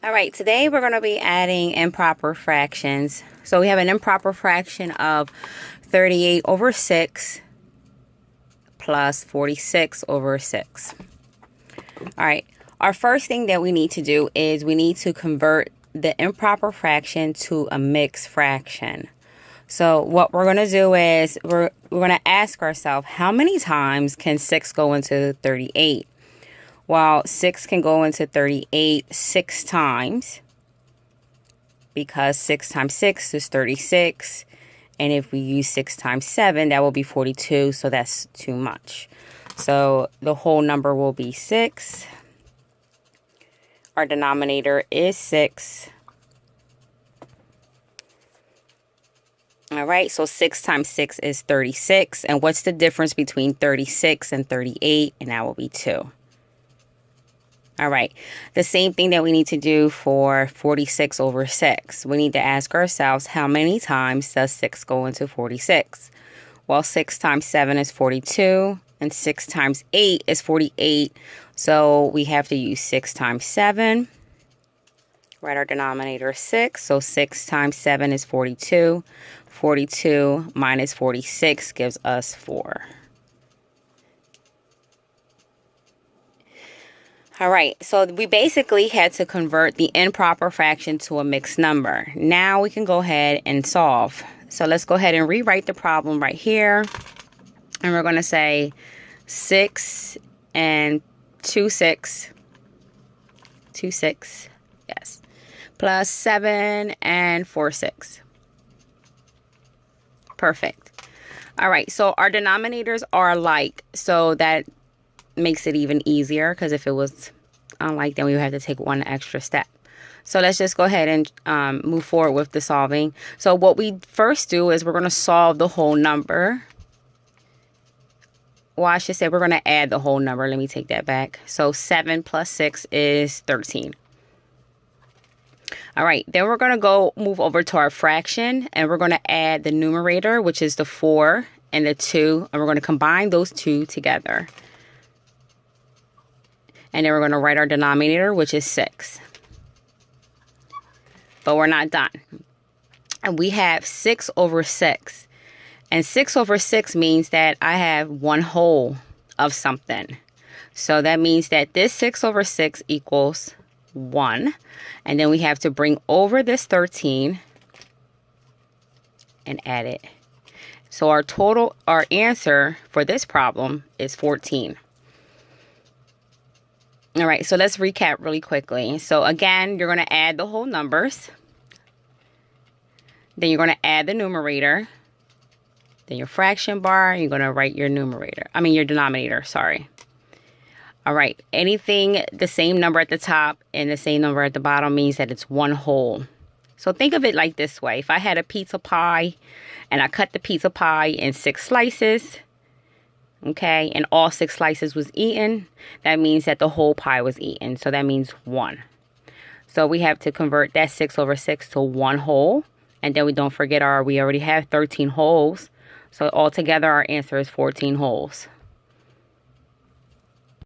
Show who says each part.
Speaker 1: All right, today we're going to be adding improper fractions. So we have an improper fraction of 38 over 6 plus 46 over 6. All right, our first thing that we need to do is we need to convert the improper fraction to a mixed fraction. So what we're going to do is we're going to ask ourselves, how many times can 6 go into 38? Well, 6 can go into 38 6 times, because 6 times 6 is 36. And if we use 6 times 7, that will be 42. So that's too much. So the whole number will be 6. Our denominator is 6. All right, so 6 times 6 is 36. And what's the difference between 36 and 38? And that will be 2. All right, the same thing that we need to do for 46 over 6. We need to ask ourselves, how many times does 6 go into 46? Well, 6 times 7 is 42, and 6 times 8 is 48. So we have to use 6 times 7. Write our denominator 6. So 6 times 7 is 42. 42 minus 46 gives us 4. All right, so we basically had to convert the improper fraction to a mixed number. Now we can go ahead and solve. So let's go ahead and rewrite the problem right here. And we're going to say 6 and 2 6. 2 6, yes. Plus 7 and 4 6. Perfect. All right, so our denominators are alike, so that makes it even easier, because if it was unlike, then we would have to take one extra step. So let's just go ahead and move forward with the solving. So what we first do is we're going to solve the whole number. Well, I should say we're going to add the whole number. Let me take that back. So 7 plus 6 is 13. All right, then we're going to move over to our fraction, and we're going to add the numerator, which is the 4 and the 2, and we're going to combine those two together. And then we're going to write our denominator, which is 6. But we're not done. And we have 6 over 6. And 6 over 6 means that I have one whole of something. So that means that this 6 over 6 equals 1. And then we have to bring over this 13 and add it. So our answer for this problem is 14. All right, so let's recap really quickly. So again, you're going to add the whole numbers. Then you're going to add the numerator. Then your fraction bar, you're going to write your your denominator, sorry. All right, anything the same number at the top and the same number at the bottom means that it's one whole. So think of it like this way. If I had a pizza pie and I cut the pizza pie in 6 slices, okay, and all 6 slices was eaten, that means that the whole pie was eaten. So that means 1. So we have to convert that 6 over 6 to one whole. And then we don't forget we already have 13 wholes. So altogether our answer is 14 wholes.